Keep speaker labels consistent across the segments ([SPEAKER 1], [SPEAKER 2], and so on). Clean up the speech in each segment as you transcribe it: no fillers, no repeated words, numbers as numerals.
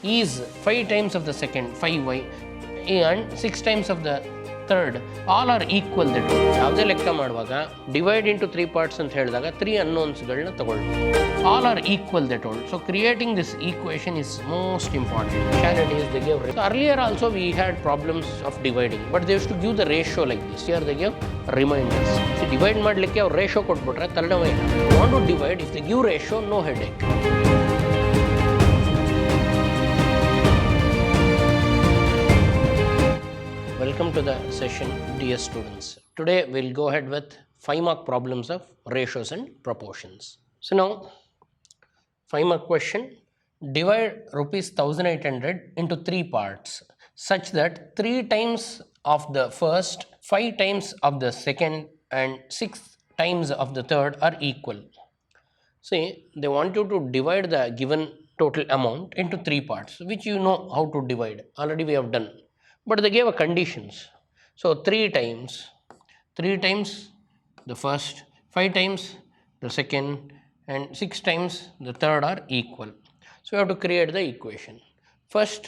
[SPEAKER 1] is 5 times of the second 5y and 6 times of the third all are equal that ಯಾವುದೇ ಲೆಕ್ಕ ಮಾಡುವಾಗ divide into 3 parts ಅಂತ ಹೇಳಿದಾಗ 3 ಅನ್ನೋನ್ಸ್ಗಳನ್ನ ತಗೊಳ್ಬೇಕು. All are equal that all. So creating this equation is most important. Nowadays they give earlier also we had problems of dividing, but they used to give the ratio like this. Here they give reminders. See, divide ಮಾಡಲಿಕ್ಕೆ ಅವ್ರು ratio ಕೊಟ್ಬಿಟ್ರೆ ತಲೆನೋವು ಇಲ್ಲ. You want to divide, if they give ratio, no headache. Welcome to the session, dear students. Today we'll go ahead with 5-mark problems of ratios and proportions. So now, 5-mark question. Divide rupees 1800 into 3 parts such that 3 times of the first, 5 times of the second and 6 times of the third are equal. See, they want you to divide the given total amount into 3 parts, which you know how to divide. Already we have done. But they gave a conditions. So 3 times the first, 5 times the second and 6 times the third are equal. So you have to create the equation. First,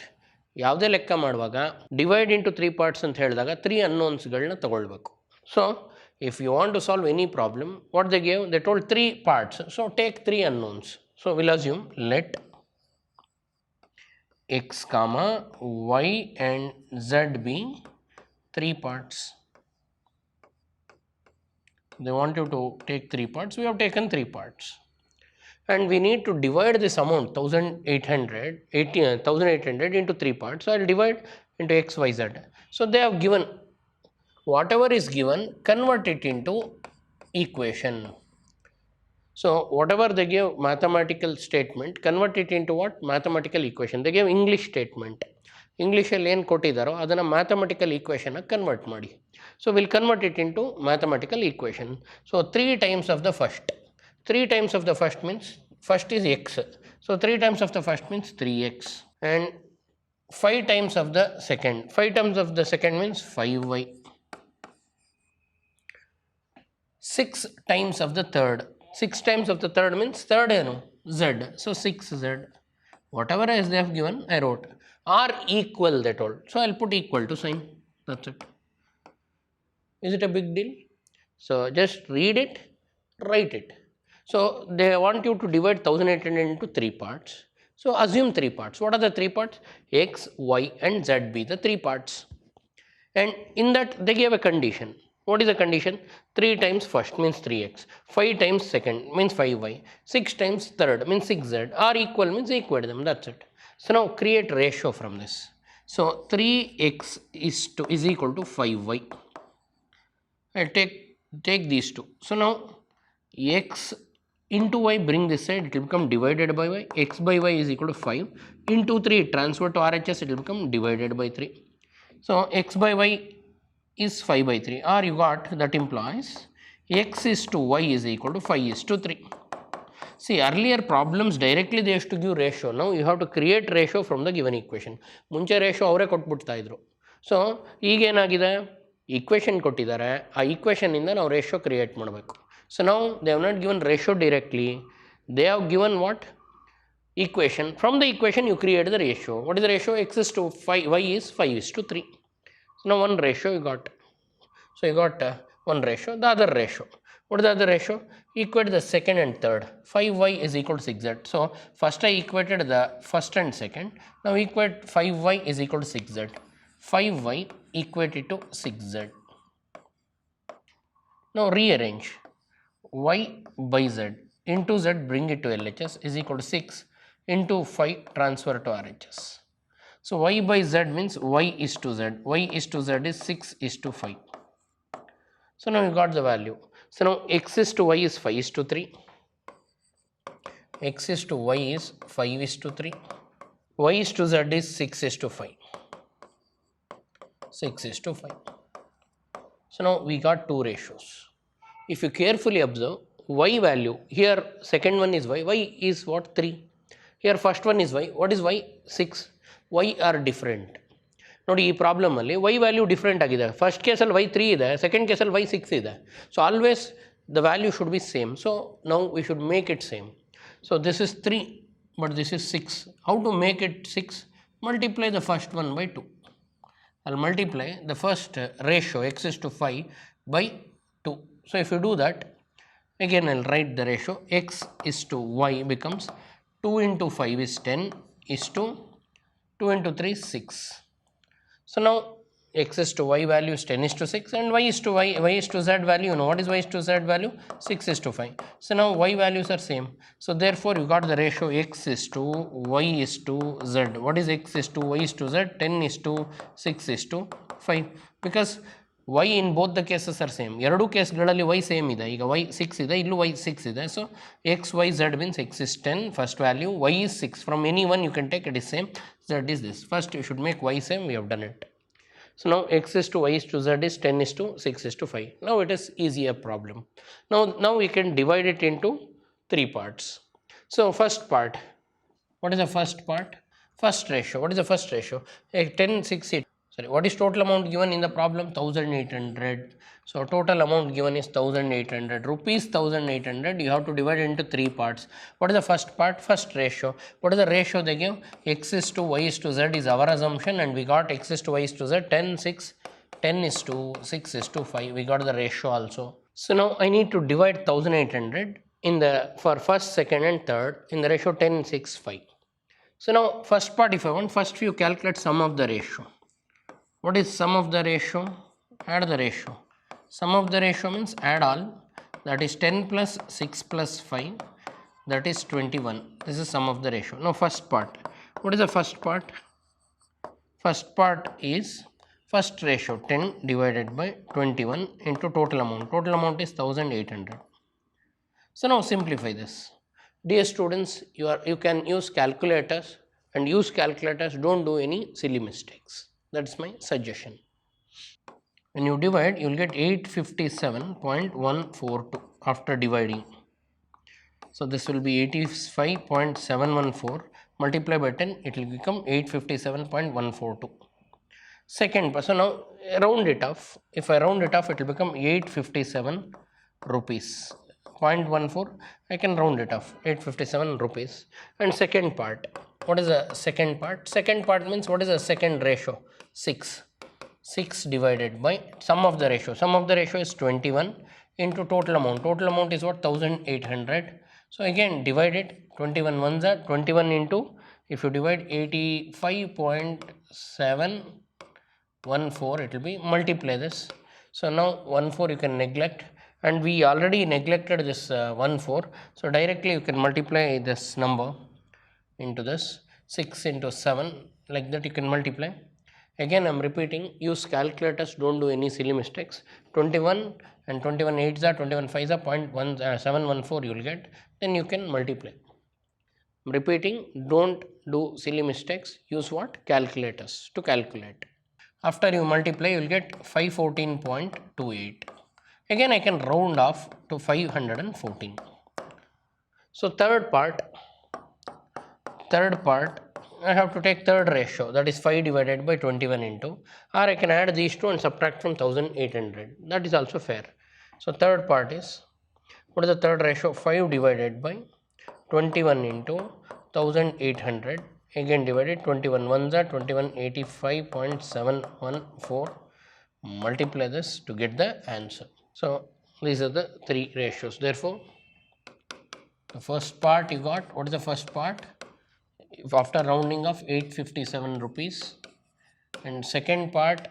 [SPEAKER 1] ಯಾವುದೇ ಲೆಕ್ಕ ಮಾಡುವಾಗ divide into 3 parts ಅಂತ ಹೇಳಿದಾಗ 3 ಅನ್ನೋನ್ಸ್ಗಳನ್ನ ತಗೊಳ್ಬೇಕು. So if you want to solve any problem, what they gave, they told 3 parts. So take 3 unknowns. So we'll assume let x comma y and z be 3 parts. They want you to take 3 parts. We have taken 3 parts, and we need to divide this amount 1800 into 3 parts. So I'll divide into x, y, z. So they have given whatever is given, convert it into equation. So whatever they give mathematical statement, convert it into what? Mathematical equation. They give English statement. English ಅಲ್ಲಿ ಏನು ಕೊಟ್ಟಿದ್ದಾರೋ ಅದನ್ನು mathematical equation convert ಮಾಡಿ. So we'll convert it into mathematical equation. So 3 times of the first. 3 times of the first means first is x. So 3 times of the first means 3x. And 5 times of the second. 5 times of the second means 5y. 6 times of the third. 6 times of the third means third z. So 6z. Whatever as they have given, I wrote. Are equal that all. So I'll put equal to sign. That's it. Is it a big deal? So just read it, write it. So they want you to divide 1800 into 3 parts. So assume 3 parts. What are the 3 parts? X, y and z be the 3 parts. And in that they gave a condition. What is the condition? 3 times first means 3x, 5 times second means 5y, 6 times third means 6z, are equal means equate them, that's it. So now create ratio from this. So 3x is equal to 5y. I'll take these two. So now x into y, bring this side, it will become divided by y. X by y is equal to 5 into 3, transfer to RHS, it will become divided by 3. So x by y is 5 by 3, or you got, that implies x is to y is equal to 5 is to 3. See, earlier problems directly they used to give ratio. Now you have to create ratio from the given equation. ಮುಂಚೆ ratio ಅವರೇ ಕೊಟ್ಬಿಡ್ತಾ ಇದ್ರು. So ಈಗೇನಾಗಿದೆ, equation ಕೊಟ್ಟಿದ್ದಾರೆ, ಆ ಈಕ್ವೇಷನಿಂದ ನಾವು ratio create ಮಾಡಬೇಕು. So ನಾವು they have not given ratio directly, they have given what? Equation. From the equation you create the ratio. What is the ratio? X is to 5, y is 5 is to 3. So now one ratio you got. So you got one ratio, the other ratio. What is the other ratio? Equate the second and third. 5y is equal to 6z. So first I equated the first and second. Now equate 5y is equal to 6z. 5y equated to 6z. Now rearrange. Y by z into z, bring it to LHS, is equal to 6 into 5, transfer to RHS. So y by z means y is to z. Y is to z is 6 is to 5. So now you got the value. So now x is to y is 5 is to 3. X is to y is 5 is to 3. Y is to z is 6 is to 5. 6 is to 5. So now we got two ratios. If you carefully observe, y value, here second one is y is what? 3. Here first one is y. What is y? 6. Y are different. ನೋಡಿ ಈ ಪ್ರಾಬ್ಲಮಲ್ಲಿ y value different ಆಗಿದೆ. First ಕೇಸಲ್ಲಿ y 3 ಇದೆ, second ಕೇಸಲ್ಲಿ y 6 ಇದೆ. So always the value should be same. So now we should make it same. So this is 3 but this is 6. How to make it 6? Multiply the first one by 2. I'll multiply the first ratio x is to 5 by 2. So, if you do that, again I'll write the ratio x is to y becomes 2 into 5 is 10 is to 2 into 3 is 6. So, now x is to y value is 10 is to 6 and y is to z value, you know what is y is to z value? 6 is to 5. So, now y values are same. So, therefore, you got the ratio x is to y is to z. What is x is to y is to z? 10 is to 6 is to 5, because y in both the cases are same. ಎರಡು ಕೇಸ್ಗಳಲ್ಲಿ y same ಇದೆ. ಈಗ y 6 ಇದೆ, ಇಲ್ಲೂ y 6 ಇದೆ. So, x, y, z means x is 10 first value, y is 6. From any one you can take, it is same, z is this. First you should make y same, we have done it. So, now x is to y is to z is 10 is to 6 is to 5. Now, it is easier problem. Now we can divide it into 3 parts. So, first part, what is the first part? First ratio. What is the first ratio? 10, 6, 8. Sorry, what is total amount given in the problem? 1800. So, total amount given is 1800 rupees, 1800. You have to divide it into 3 parts. What is the first part? First ratio. What is the ratio they give? X is to y is to z is our assumption, and we got x is to y is to z 10, 6, 10 is to 6 is to 5. We got the ratio also. So, now I need to divide 1800 in the for first, second and third in the ratio 10, 6, 5. So, now first part, if I want, first you calculate sum of the ratio. What is sum of the ratio? Add the ratio. Sum of the ratio means add all, that is 10 plus 6 plus 5, that is 21. This is sum of the ratio. Now, first part. What is the first part? First part is first ratio 10 divided by 21 into total amount. Total amount is 1800. So, now simplify this. Dear students, you can use calculators, and use calculators, don't do any silly mistakes. That is my suggestion. When you divide, you will get 857.142 after dividing. So, this will be 85.714 multiplied by 10, it will become 857.142. Second, so now round it off. If I round it off, it will become 857 rupees. 0.14, I can round it off, 857 rupees. And second part, what is the second part? Second part means what is the second ratio? 6. 6 divided by sum of the ratio. Sum of the ratio is 21 into total amount. Total amount is what? 1800. So, again divide it. 21 ones are 21 into, if you divide 85.714, it will be, multiply this. So, now 14 you can neglect, and we already neglected this 14. So, directly you can multiply this number into this 6 into 7, like that you can multiply. Again I am repeating, use calculators, don't do any silly mistakes. 21 and 21 8s are 21 5s are 0.714 you will get, then you can multiply. I am repeating, don't do silly mistakes, use what? Calculators to calculate. After you multiply, you will get 514.28. Again I can round off to 514. So, third part, I have to take third ratio, that is 5 divided by 21 into, or I can add these two and subtract from 1800, that is also fair. So, third part is, what is the third ratio? 5 divided by 21 into 1800, again divided, 21 ones are 21, 85.714, multiply this to get the answer. So, these are the 3 ratios. Therefore, the first part you got, what is the first part? If after rounding of 857 rupees, and second part,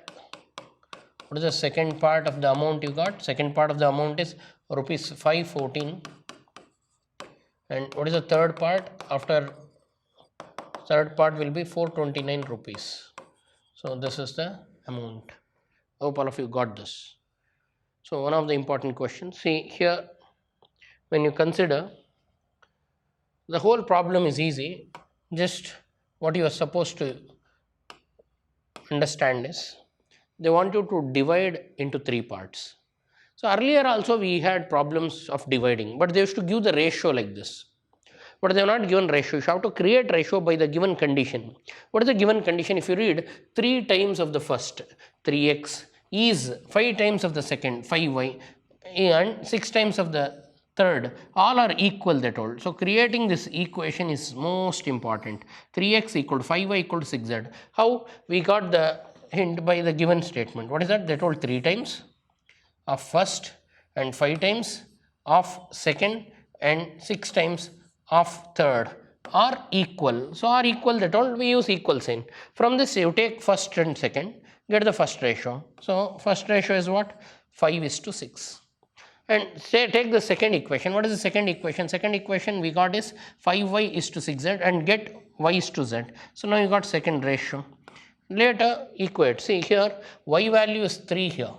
[SPEAKER 1] what is the second part of the amount you got? Second part of the amount is rupees 514. And what is the third part? After third part will be 429 rupees. So, this is the amount. I hope all of you got this. So, one of the important questions, see here, when you consider, the whole problem is easy. Just what you are supposed to understand is, they want you to divide into 3 parts. So, earlier also we had problems of dividing, but they used to give the ratio like this. But they have not given ratio. You have to create ratio by the given condition. What is the given condition? If you read, 3 times of the first, 3x, is 5 times of the second, 5y, and 6 times of the third, all are equal, they told. So creating this equation is most important. 3x equal to 5y equal to 6z. How? We got the hint by the given statement. What is that? They told 3 times of first and 5 times of second and 6 times of third are equal. So are equal, they told, we use equal sign. From this you take first and second, get the first ratio. So first ratio is what? 5:6. And say take the second equation. What is the second equation? Second equation we got is 5y:6z and get y:0. So now you got second ratio. Later equate. See here y value is 3 here,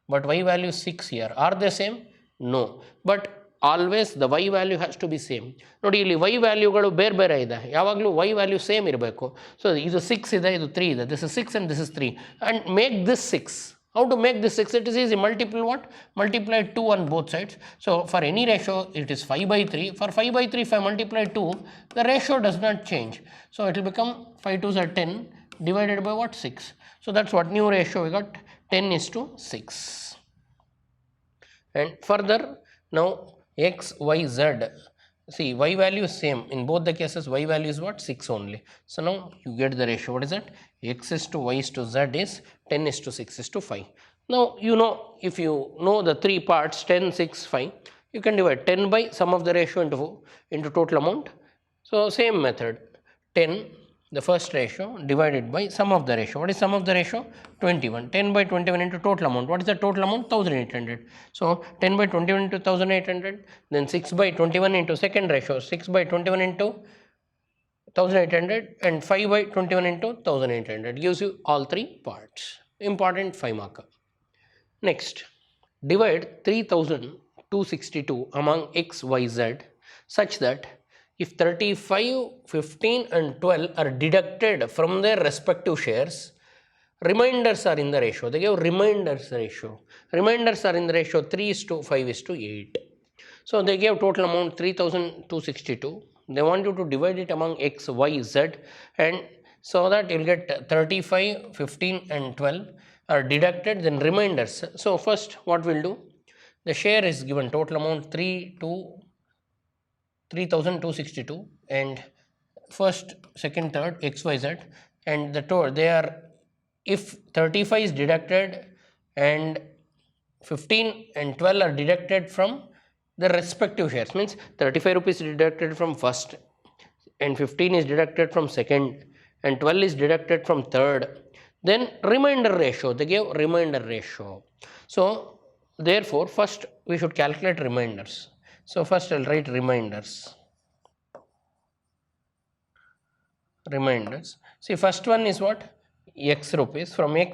[SPEAKER 1] but y value is 6 here. Are they same? No. But always the y value has to be same. ನೋಡಿ ಇಲ್ಲಿ y ವ್ಯಾಲ್ಯೂಗಳು ಬೇರೆ ಬೇರೆ ಇದೆ, ಯಾವಾಗಲೂ y value same ಇರಬೇಕು. So ಇದು 6 ಇದೆ, ಇದು 3 ಇದೆ, this is 6 and this is 3, and make this 6. How to make this 6? It is easy. Multiply what? Multiply 2 on both sides. So for any ratio it is 5/3. For 5/3 if I multiply 2, the ratio does not change. So it will become 5 2s are 10 divided by what? 6. So that's what new ratio we got, 10:6. And further now x, y, z. See, y value is same in both the cases. Y value is what? 6 only. So now you get the ratio. What is that? X is to y is to z is 10:6:5. Now you know, if you know the 3 parts 10, 6, 5, you can divide 10 by sum of the ratio into total amount. So same method, 10 the first ratio divided by sum of the ratio. What is sum of the ratio? 21. 10 by 21 into total amount. What is the total amount? 1800. So 10 by 21 into 1800, then 6 by 21 into second ratio, 6 by 21 into 1800, and 5 by 21 into 1800 gives you all 3 parts. Important 5 marker. Next, divide 3262 among x, y, z such that if 35, 15 and 12 are deducted from their respective shares, remainders are in the ratio. They give remainders ratio. Remainders are in the ratio 3:5:8. So they gave total amount 3262. They want you to divide it among x, y, z, and so that you will get 35, 15 and 12 are deducted, then remainders. So first what we will do, the share is given total amount 3262 and first, second, third x, y, z, and the total they are, if 35 is deducted and 15 and 12 are deducted from the respective shares, means 35 rupees is deducted from first and 15 is deducted from second and 12 is deducted from third, then remainder ratio, they gave remainder ratio. So therefore first we should calculate remainders. So first I will write remainders. Remainders. See, first one is what? X rupees. From x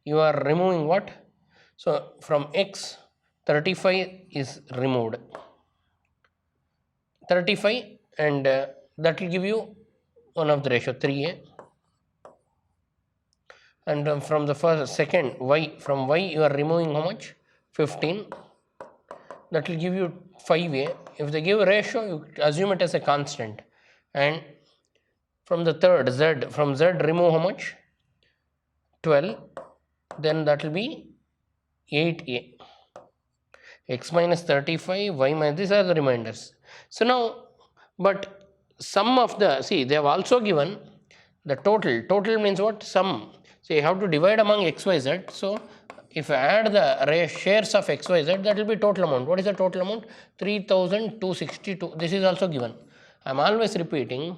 [SPEAKER 1] you are removing what? So from x 35 is removed. 35 and that will give you one of the ratio 3a. And from the first, second y, from y you are removing how much? 15. That will give you 5a. If they give a ratio, you assume it as a constant. And from the third z, from z remove how much? 12. Then that will be 8a. X minus 35, y minus, these are the remainders. So now, but sum of the, see, they have also given the total. Total means what? Sum. So you have to divide among x, y, z. So if I add the shares of x, y, z, that will be total amount. What is the total amount? 3262. This is also given. I am always repeating,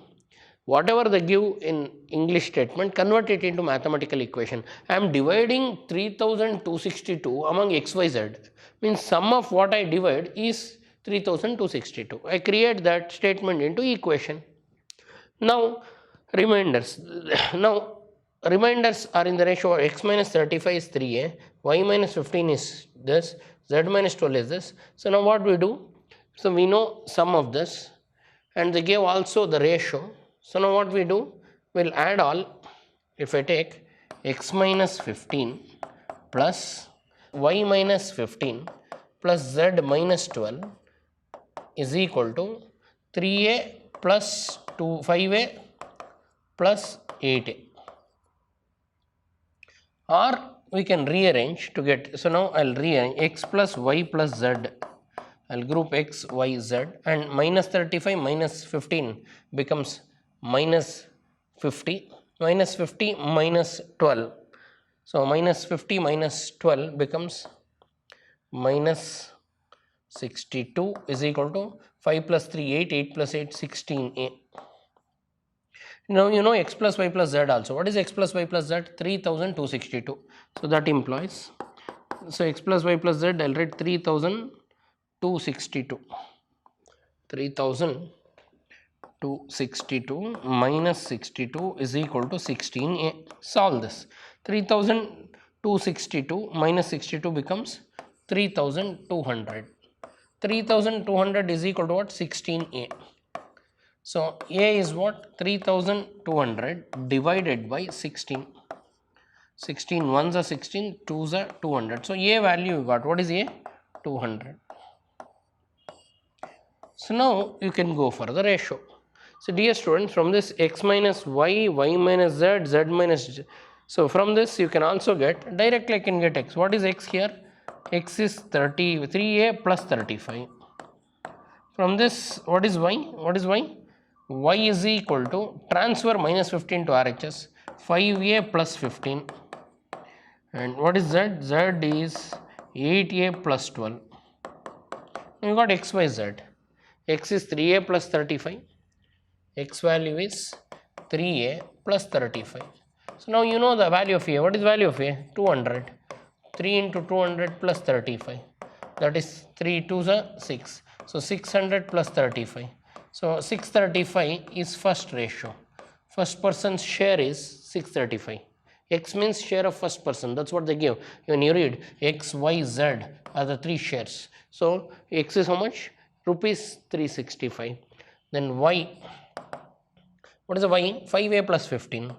[SPEAKER 1] whatever they give in English statement, convert it into mathematical equation. I am dividing 3262 among x, y, z. Means sum of what I divide is 3262. I create that statement into equation. Now remainders. Now remainders are in the ratio x minus 35 is 3a, y minus 15 is this, z minus 12 is this. So now what we do? So we know sum of this and they gave also the ratio. So now what we do? We will add all. If I take x minus 15 plus y minus 15 plus z minus 12 is equal to 3a plus 5a plus 8a. Or we can rearrange to get, so now I will rearrange x plus y plus z. I'll group x, y, z, and minus 35 minus 15 becomes minus 50, minus 50 minus 12. So minus 50 minus 12 becomes minus 62 is equal to 5 plus 3, 8, 8 plus 8, 16a. Now you know x plus y plus z also. What is x plus y plus z? 3262. So that implies, so x plus y plus z, I'll write 3262. 3262 minus 62 is equal to 16a. Solve this. 3262 minus 62 becomes 3200. 3200 is equal to what? 16a. So a is what? 3200 divided by 16. 16 ones are 16, twos are 200. So a value you got. What is a? 200. So now you can go for the ratio. So dear students, from this x minus y, y minus z, z minus z. So from this you can also get, directly I can get x. What is x here? X is 3a plus 35. From this, what is y? What is y? Y is equal to transfer minus 15 to RHS, 5a plus 15. And what is z? Z is 8a plus 12. You got x by z. X is 3a plus 35. X value is 3a plus 35. So now you know the value of a. What is value of a? 200. 3 into 200 plus 35. That is 3 2s are 6. So 600 plus 35. So 635 is first ratio. First person's share is 635. X means share of first person. That's what they give. When you read X, Y, Z are the three shares. So X is how much? Rupees 365. Then Y. What is the Y? 5a plus 15.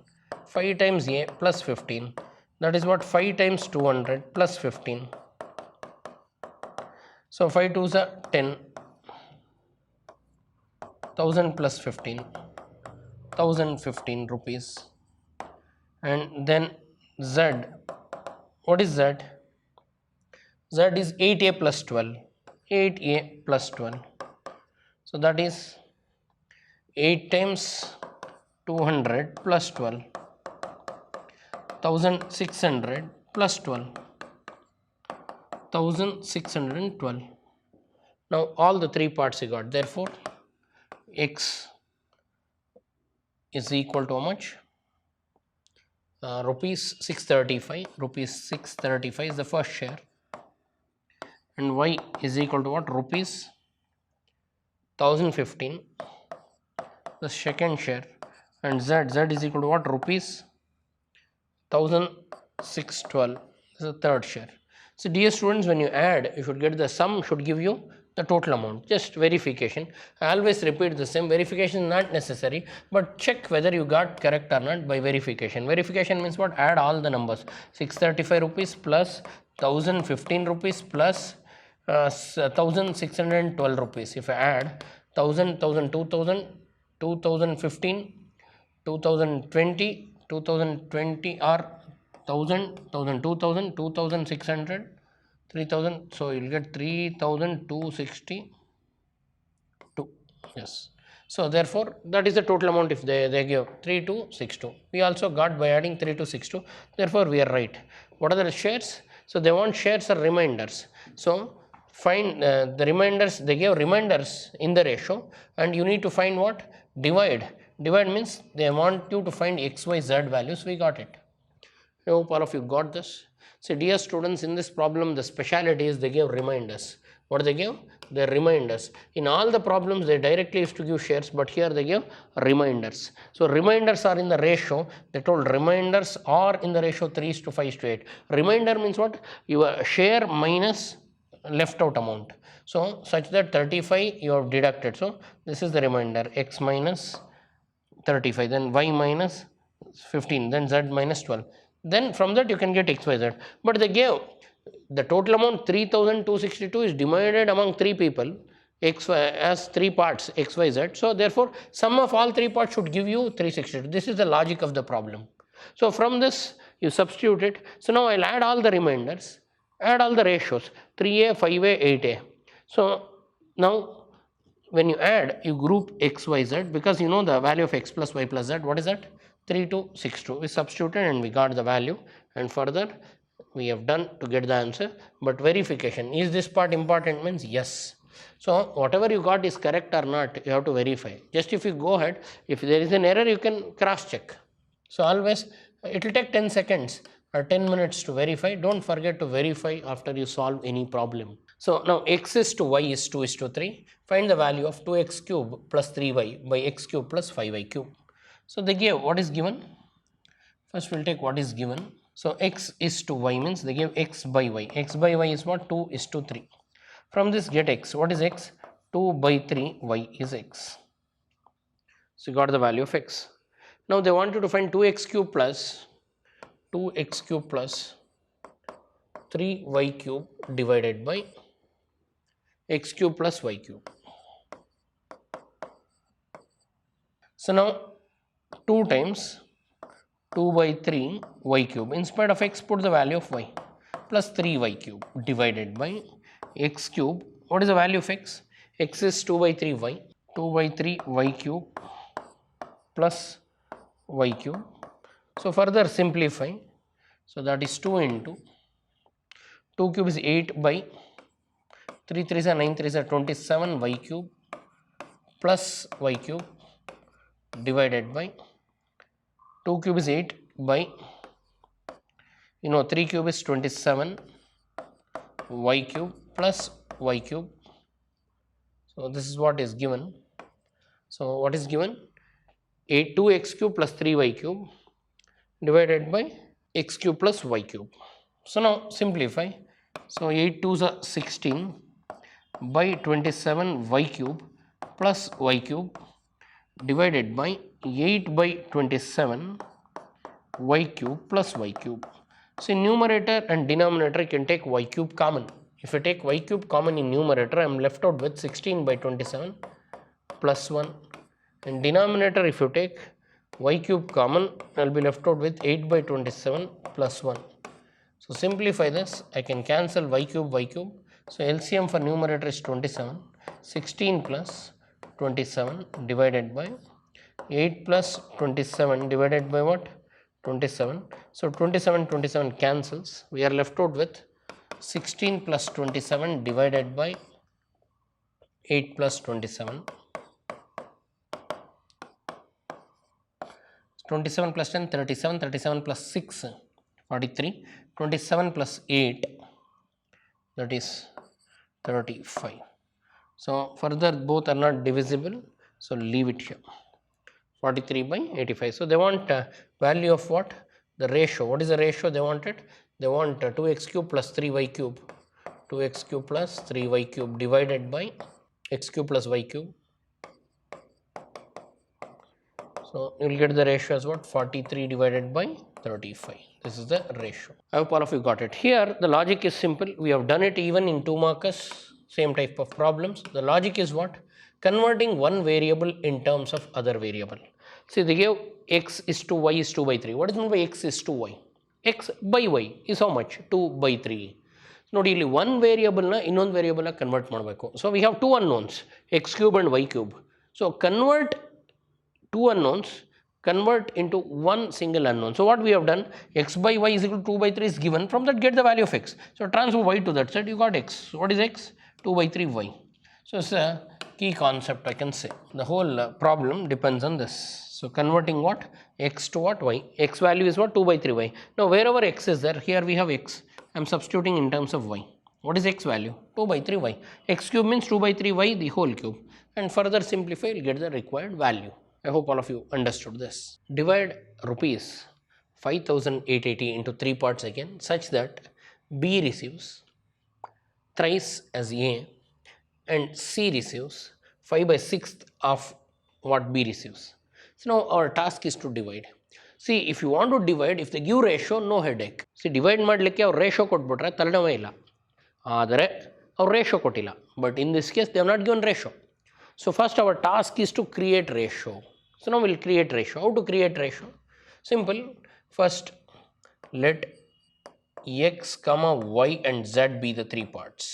[SPEAKER 1] 5 times a plus 15. That is what? 5 times 200 plus 15. So 5 2s are 10. 1000 plus 15. 1015 rupees. And then Z. What is Z? Z is 8a plus 12. 8a plus 12. So that is 8 times 200 plus 12. 1600 plus 12. 1612. Now all the three parts you got. Therefore, x is equal to how much? Rupees 635. Rupees 635 is the first share. And y is equal to what? Rupees 1015 the second share. And z is equal to what? Rupees 1612 is the third share. So dear students, when you add, you should get the sum should give you the total amount. Just verification. I always repeat the same. Verification is not necessary, but check whether you got correct or not by verification. Verification means what? Add all the numbers. 635 rupees plus 1015 rupees plus 1612 rupees. If I add 1000, 2000, 2015, 2020, 2020 or 1000, 2000, 2600, 3000. So you'll get 3262. Yes. So therefore, that is the total amount if they give 3262. We also got by adding 3262. Therefore, we are right. What are the shares? So they want shares or reminders. So find the reminders. They give reminders in the ratio, and you need to find what? Divide. Divide means they want you to find x, y, z values. We got it. I hope all of you got this. So dear students, in this problem the speciality is they give reminders. What do they give? They reminders. In all the problems they directly used to give shares, but here they give reminders. So reminders are in the ratio. They told reminders are in the ratio 3:5:8. Remainder means what? Your share minus left out amount. So such that 35 you have deducted. So this is the remainder, x minus 35, then y minus 15, then z minus 12. Then from that you can get x, y, z. But they gave the total amount 3262 is divided among three people, x, y, as three parts, x, y, z. So therefore sum of all three parts should give you 362. This is the logic of the problem. So from this you substitute it. So now I'll add all the remainders, add all the ratios, 3a, 5a, 8a. So Now, when you add, you group x, y, z because you know the value of x plus y plus z. What is that? 3262. We substituted and we got the value, and further we have done to get the answer. But verification, is this part important? Means yes. So whatever you got is correct or not, you have to verify. Just if you go ahead, if there is an error, you can cross check. So always it will take 10 seconds or 10 minutes to verify. Don't forget to verify after you solve any problem. So now x is to y is 2 is to 3. Find the value of 2x cube plus 3y by x cube plus 5y cube. So they gave what is given. First we'll take what is given. So x is to y means they give x by y. X by y is what? 2 is to 3. From this get x. What is x? 2 by 3 y is x. So you got the value of x. Now they want you to find 2x cube plus 3y cube divided by x cube plus y cube. So now 2 times 2 by 3 y cube. In spite of x, put the value of y plus 3y cube divided by x cube. What is the value of x? X is 2 by 3 y. 2 by 3 y cube plus y cube. So further simplify. So that is 2 into 2 cube is 8 by 3 3s are 9 3s are 27 y cube plus y cube divided by 2 cube is 8 by 3 cube is 27 y cube plus y cube. So this is what is given. So what is given? 2x cube plus 3y cube divided by x cube plus y cube. So now simplify. So 8 2s are 16 by 27 y cube plus y cube divided by 8 by 27 y cube plus y cube. So in numerator and denominator you can take y cube common. If you take y cube common in numerator, I am left out with 16 by 27 plus 1. In denominator if you take y cube common, I will be left out with 8 by 27 plus 1. So simplify this, I can cancel y cube. So LCM for numerator is 27, 16 plus 27 divided by 8 plus 27 divided by what? 27. So 27 cancels. We are left out with 16 plus 27 divided by 8 plus 27. 27 plus 10, 37, 37 plus 6, 43, 27 plus 8, that is 35. So further both are not divisible, so leave it here. 43 by 85. So they want value of what? The ratio. What is the ratio they wanted? They want 2x cube plus 3y cube. 2x cube plus 3y cube divided by x cube plus y cube. So you will get the ratio as what? 43 divided by 35. This is the ratio. I hope all of you got it. Here the logic is simple. We have done it even in 2 markers, same type of problems. The logic is what? Converting one variable in terms of other variable. See, they gave x is to y is 2 by 3. What is meant by x is to y? X by y is how much? 2 by 3. ನೋಡಿ ಇಲ್ಲಿ one variable na ಇನ್ನೊಂದು variable convert ಮಾಡಬೇಕು. So we have two unknowns, x cube and y cube. So convert two unknowns, convert into one single unknown. So what we have done, x by y is equal to 2 by 3 is given. From that get the value of x. So transfer y to that side, you got x. So what is x? 2 by 3 y. So it's a key concept, I can say. The whole problem depends on this. So converting what? X to what? Y. X value is what? 2 by 3 y. Now wherever x is there, here we have x. I am substituting in terms of y. What is x value? 2 by 3 y. X cube means 2 by 3 y the whole cube. And further simplify, you will get the required value. I hope all of you understood this. Divide rupees 5,880 into 3 parts again, such that B receives thrice as A and C receives 5 by 6th of what B receives. So now our task is to divide. See, if you want to divide, if they give ratio, no headache. See, divide ಮಾಡಲಿಕ್ಕೆ ಅವ್ರು ratio ಕೊಟ್ಬಿಟ್ರೆ ತಲೆನೋವೇ ಇಲ್ಲ. ಆದರೆ ಅವ್ರು ratio ಕೊಟ್ಟಿಲ್ಲ. But in this case, they have not given ratio. So first our task is to create ratio. So now we'll create ratio. How to create ratio? Simple. First, let x, y and z be the 3 parts.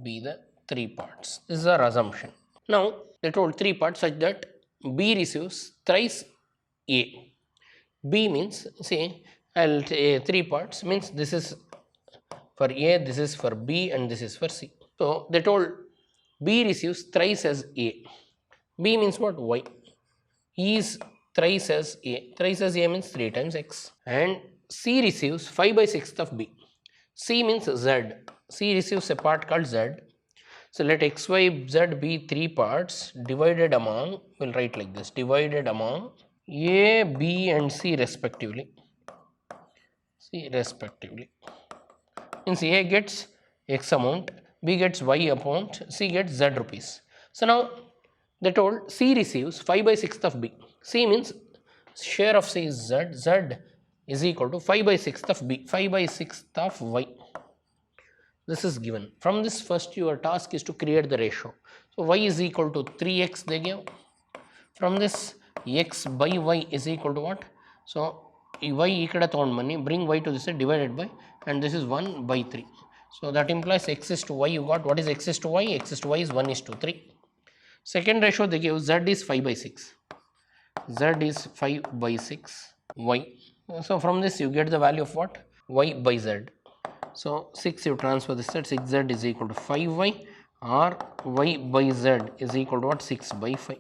[SPEAKER 1] be the 3 parts. This is our assumption. Now they told 3 parts such that B receives thrice A. B means, see, I'll 3 parts means this is for A, this is for B, and this is for C. So they told B receives thrice as A. B means what? Y. E is thrice as A. Thrice as A means 3 times X. And C receives 5 by 6th of B. C means Z. C receives a part called Z. So let X, Y, Z be 3 parts divided among, we'll write like this, divided among A, B and C respectively. C respectively. Means A gets X amount, B gets Y amount, C gets Z rupees. So now they told C receives 5 by 6th of B. C means share of C is Z. Z is equal to 5 by 6th of B. 5 by 6th of Y. This is given. From this, first your task is to create the ratio. So Y is equal to 3X they give. From this, X by Y is equal to what? So Y ikkada thond bring Y to this side divided by, and this is 1 by 3. So that implies X is to Y you got. What is X is to Y? X is to Y is 1 is to 3. Second ratio they give, Z is 5 by 6. Z is 5 by 6 Y. So from this you get the value of what? Y by Z. So 6 you transfer this side, 6Z is equal to 5Y, or Y by Z is equal to what? 6 by 5.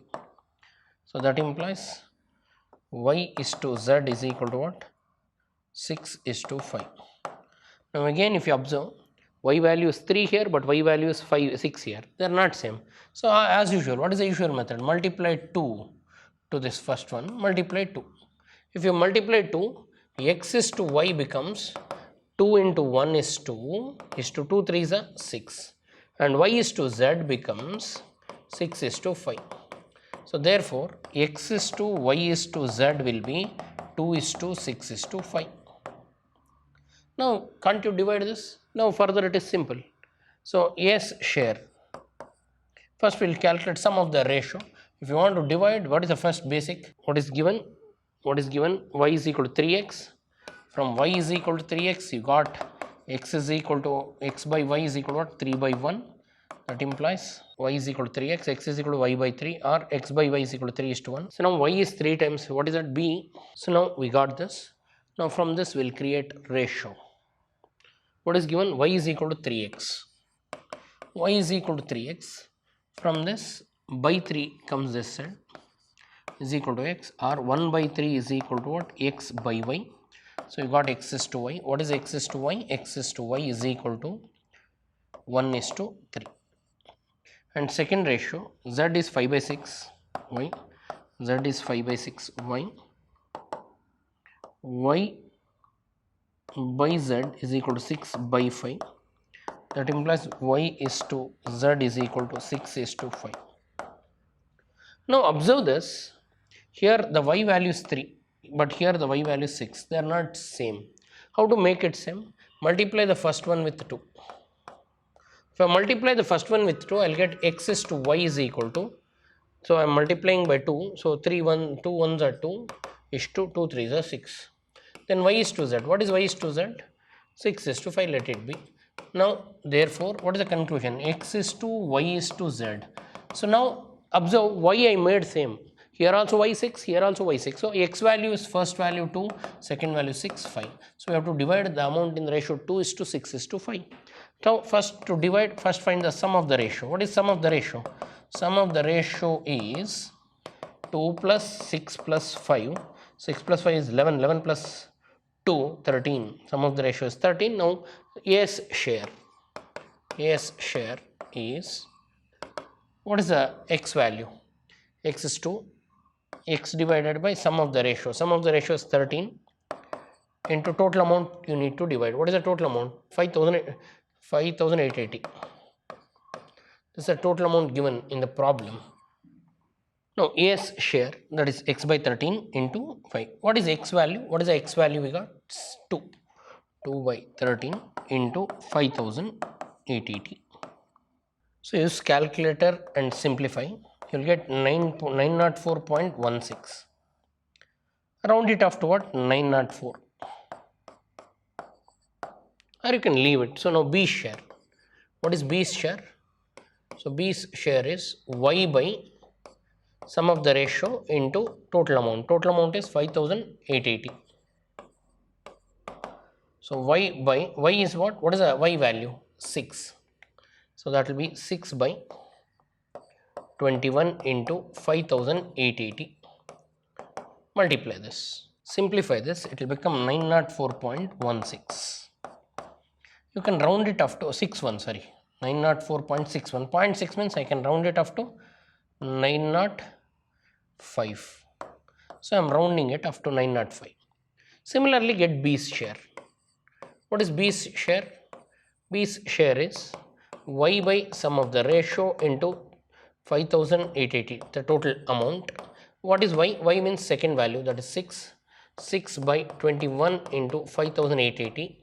[SPEAKER 1] So that implies Y is to Z is equal to what? 6 is to 5. Now again if you observe, Y value is 3 here, but Y value is 6 here. They are not same. So as usual, what is the usual method? Multiply 2 to this first one, multiply 2. If you multiply 2, X is to Y becomes 2 into 1 is 2, is to 2 3 is a 6, and Y is to Z becomes 6 is to 5. So therefore, X is to Y is to Z will be 2 is to 6 is to 5. Now can't you divide this? Now further it is simple. So yes, share. First we will calculate sum of the ratio. If you want to divide, what is the first basic? What is given? What is given? Y is equal to 3x. From Y is equal to 3x, you got X is equal to X by Y is equal to what? 3 by 1. That implies Y is equal to 3x, X is equal to Y by 3, or X by Y is equal to 3 is to 1. So now Y is 3 times, what is that? B. So now we got this. Now from this we will create ratio. What is given? Y is equal to 3x. Y is equal to 3x. From this, by 3 comes this side is equal to x, or 1 by 3 is equal to what? X by y. So you got x is to y. What is x is to y? X is to y is equal to 1 is to 3. And second ratio, z is 5 by 6 y. Z is 5 by 6 y. Y by z is equal to 6 by 5. That implies y is to z is equal to 6 is to 5. Now observe this. Here the y value is 3, but here the y value is 6. They are not same. How to make it same? Multiply the first one with 2. If I multiply the first one with 2, I will get x is to y is equal to, so I am multiplying by 2. So 2 1s are 2 is to 2 3s are 6. Then y is to z. What is y is to z? 6 is to 5, let it be. Now therefore, what is the conclusion? X is to y is to z. So now observe, y I made same. Here also y6, here also y6. So x value is first value 2, second value 6, 5. So we have to divide the amount in the ratio 2 is to 6 is to 5. Now first to divide, first find the sum of the ratio. What is sum of the ratio? Sum of the ratio is 2 plus 6 plus 5. 6 plus 5 is 11, 11 plus 2, 13. Sum of the ratio is 13. Now A's share. A's share is, what is the x value? X is 2. X divided by sum of the ratio. Sum of the ratio is 13 into total amount you need to divide. What is the total amount? 5,880. This is the total amount given in the problem. Now A's share, that is x by 13 into 5. What is x value? What is the x value we got? 2. 2 by 13 into 5,880. So use calculator and simplify. You will get 904.16. Round it off to what? 904. Or you can leave it. So now B share. What is B's share? So B's share is Y by sum of the ratio into total amount. Total amount is 5,880. So Y by, Y is what? What is the Y value? 6. So that will be 6 by 21 into 5,880. Multiply this. Simplify this. It will become 904.16. You can round it up to 61, sorry. 904.61. 0.6 means I can round it up to 905. So I am rounding it up to 905. Similarly, get B's share. What is B's share? B's share is Y by sum of the ratio into 5,880, the total amount. What is Y? Y means second value, that is 6. 6 by 21 into 5,880,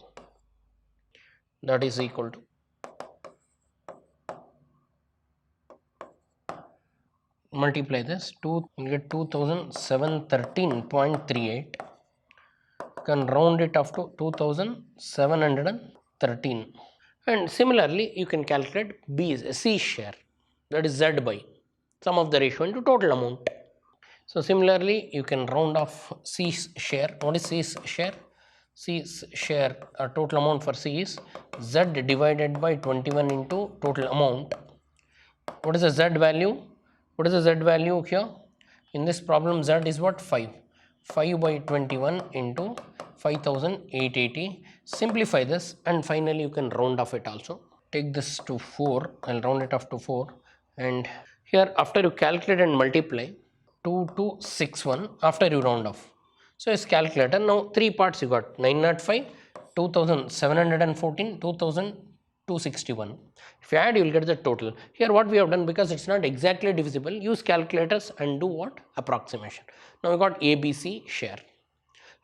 [SPEAKER 1] that is equal to multiply this, you get 2,713.38. You can round it up to 2,713. And similarly, you can calculate C share, that is Z by sum of the ratio into total amount. So similarly, you can round off C's share. What is C's share? C's share, total amount for C is Z divided by 21 into total amount. What is the Z value? What is the Z value here? In this problem, Z is what? 5. 5 by 21 into 5,880. Simplify this and finally you can round off it also. Take this to 4. I'll round it off to 4. And here after you calculate and multiply, 2261 after you round off. So it's calculator. Now 3 parts you got: 905, 2714, 2261. If you add, you will get the total. Here what we have done, because it's not exactly divisible, use calculators and do what? Approximation. Now we got ABC share.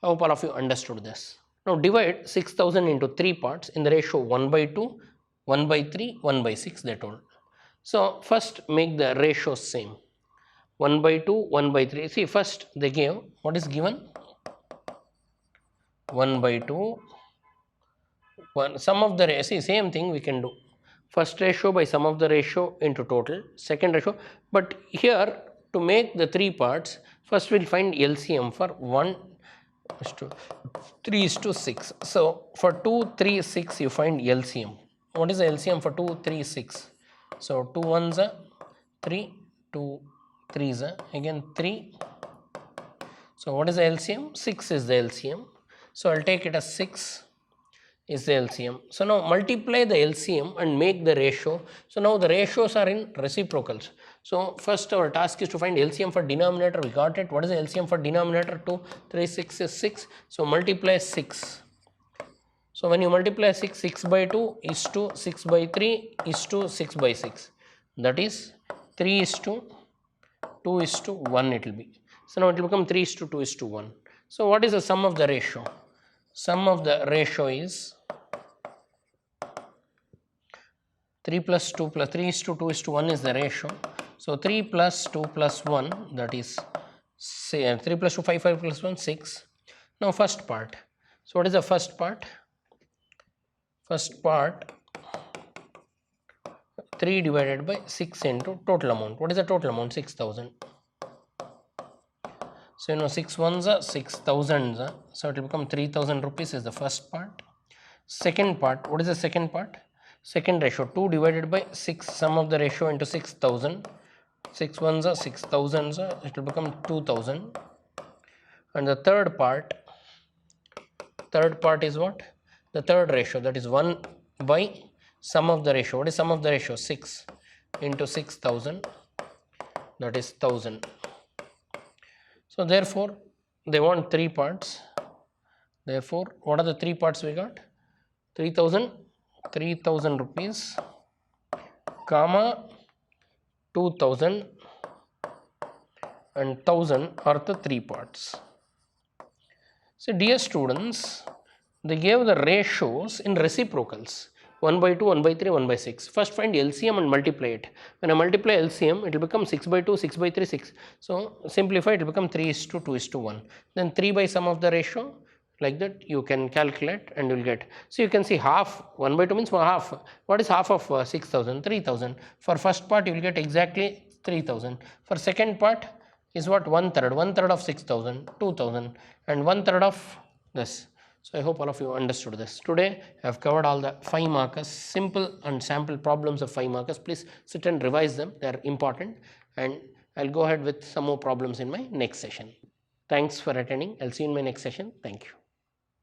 [SPEAKER 1] I hope all of you understood this. Now divide 6000 into 3 parts in the ratio 1 by 2, 1 by 3, 1 by 6, they told. So first make the ratios same. 1 by 2, 1 by 3. See, first they gave, what is given? 1 by 2, 1, sum of the, see, same thing we can do. First ratio by sum of the ratio into total, second ratio. But here, to make the 3 parts, first we'll find LCM for 1 is to 3 is to 6. So for 2, 3, 6, you find LCM. What is the LCM for 2, 3, 6? So 2 1s are 3, 2 3s are again 3. So what is the LCM? 6 is the LCM. So I'll take it as 6 is the LCM. So now multiply the LCM and make the ratio. So now the ratios are in reciprocals. So first our task is to find LCM for denominator. We got it. What is the LCM for denominator? 2, 3, 6 is 6. So multiply 6. So when you multiply 6, 6 by 2 is to 6 by 3 is to 6 by 6. That is 3 is to 2 is to 1 it will be. So now it will become 3 is to 2 is to 1. So what is the sum of the ratio? Sum of the ratio is 3 plus 2 plus 3 is to 2 is to 1 is the ratio. So 3 plus 2 plus 1, that is 3 plus 2, 5, 5 plus 1, 6. Now first part. So what is the first part? First part, 3 divided by 6 into total amount. What is the total amount? 6,000. So you know 6 ones are 6,000. So it will become 3,000 rupees is the first part. Second part, what is the second part? Second ratio, 2 divided by 6, sum of the ratio into 6,000. 6 ones are 6,000. It will become 2,000. And the third part is what? The third ratio, that is 1 by sum of the ratio. What is sum of the ratio? 6 into 6,000, that is 1,000. So therefore they want 3 parts. Therefore what are the 3 parts we got? 3,000 rupees, comma 2,000 and 1,000 are the 3 parts. So dear students, they gave the ratios in reciprocals. 1 by 2, 1 by 3, 1 by 6. First find LCM and multiply it. When I multiply LCM, it will become 6 by 2, 6 by 3, 6. So simplify, it will become 3 is to 2 is to 1. Then 3 by sum of the ratio, Like that you can calculate and you will get. So you can see half, 1 by 2 means half. What is half of 6000? 3000. For first part you will get exactly 3000. For second part is what? 1/3. 1/3 of 6000, 2000, and 1/3 of this. So I hope all of you understood this. Today I have covered all the 5 markers, simple and sample problems of 5 markers. Please sit and revise them, they are important, and I'll go ahead with some more problems in my next session. Thanks for attending. I'll see you in my next session. Thank you.